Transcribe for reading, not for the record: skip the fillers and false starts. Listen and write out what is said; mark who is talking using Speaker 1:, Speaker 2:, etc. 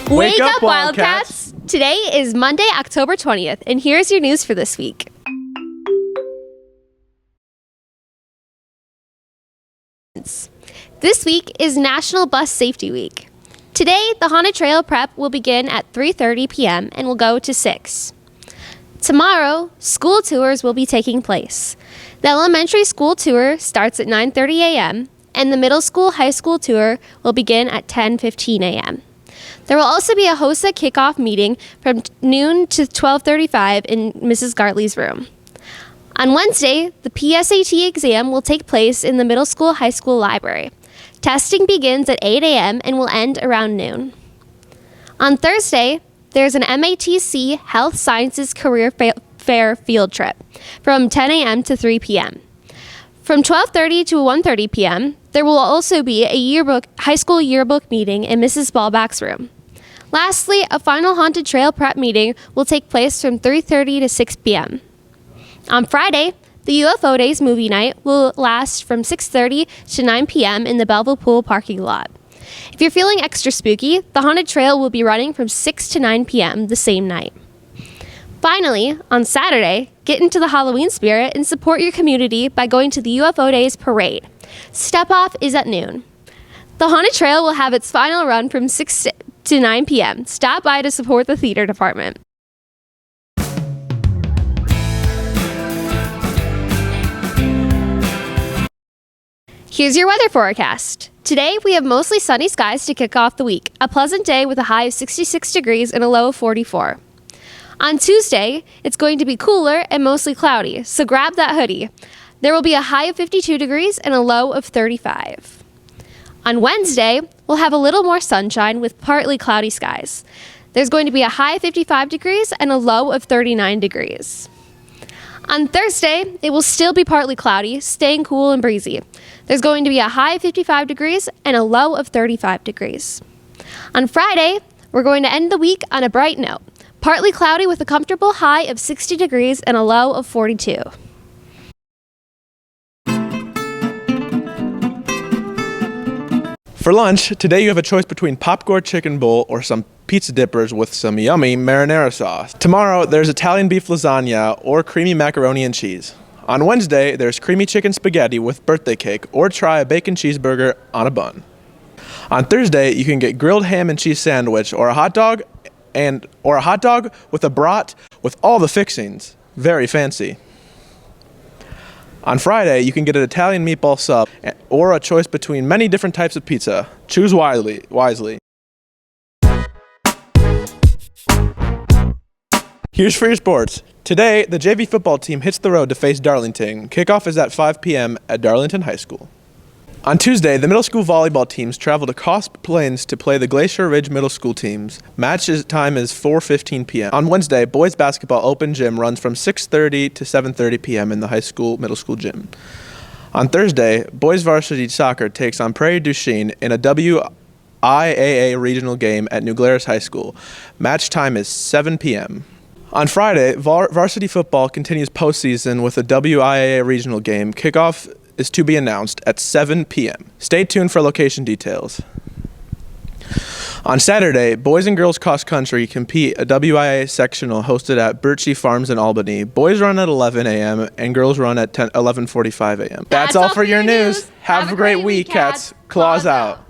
Speaker 1: Wake up, Wildcats! Today is Monday, October 20th, and here's your news for this week. This week is National Bus Safety Week. Today, the Haunted Trail Prep will begin at 3:30 p.m. and will go to 6. Tomorrow, school tours will be taking place. The elementary school tour starts at 9:30 a.m., and the middle school high school tour will begin at 10:15 a.m. There will also be a HOSA kickoff meeting from noon to 12:35 in Mrs. Gartley's room. On Wednesday, the PSAT exam will take place in the middle school high school library. Testing begins at 8 a.m. and will end around noon. On Thursday, there's an MATC Health Sciences Career Fair field trip from 10 a.m. to 3 p.m. From 12:30 to 1:30 p.m., there will also be a high school yearbook meeting in Mrs. Ballback's room. Lastly, a final Haunted Trail Prep meeting will take place from 3:30 to 6 p.m. On Friday, the UFO Days movie night will last from 6:30 to 9 p.m. in the Belleville Pool parking lot. If you're feeling extra spooky, the Haunted Trail will be running from 6 to 9 p.m. the same night. Finally, on Saturday, get into the Halloween spirit and support your community by going to the UFO Days parade. Step off is at noon. The Haunted Trail will have its final run from 6 to 9 p.m. Stop by to support the theater department. Here's your weather forecast. Today, we have mostly sunny skies to kick off the week. A pleasant day with a high of 66 degrees and a low of 44. On Tuesday, it's going to be cooler and mostly cloudy, so grab that hoodie. There will be a high of 52 degrees and a low of 35. On Wednesday, we'll have a little more sunshine with partly cloudy skies. There's going to be a high of 55 degrees and a low of 39 degrees. On Thursday, it will still be partly cloudy, staying cool and breezy. There's going to be a high of 55 degrees and a low of 35 degrees. On Friday, we're going to end the week on a bright note. Partly cloudy with a comfortable high of 60 degrees and a low of 42.
Speaker 2: For lunch, today you have a choice between popcorn chicken bowl or some pizza dippers with some yummy marinara sauce. Tomorrow, there's Italian beef lasagna or creamy macaroni and cheese. On Wednesday, there's creamy chicken spaghetti with birthday cake or try a bacon cheeseburger on a bun. On Thursday, you can get grilled ham and cheese sandwich or a hot dog with a brat with all the fixings. Very fancy. On Friday, you can get an Italian meatball sub or a choice between many different types of pizza. Choose wisely. Here's for your sports. Today, the JV football team hits the road to face Darlington. Kickoff is at 5 p.m. at Darlington High School. On Tuesday, the middle school volleyball teams travel to Cost Plains to play the Glacier Ridge middle school teams. Match time is 4:15 p.m. On Wednesday, boys basketball open gym runs from 6:30 to 7:30 p.m. in the middle school gym. On Thursday, boys varsity soccer takes on Prairie du Chien in a WIAA regional game at New Glarus High School. Match time is 7 p.m. On Friday, varsity football continues postseason with a WIAA regional game. Kickoff is to be announced at 7 p.m. Stay tuned for location details. On Saturday, boys and girls cross country compete a WIA sectional hosted at Birchie Farms in Albany. Boys run at 11 a.m. and girls run at 11:45 a.m. That's all for your news. Have a great week, Cats. Claws out.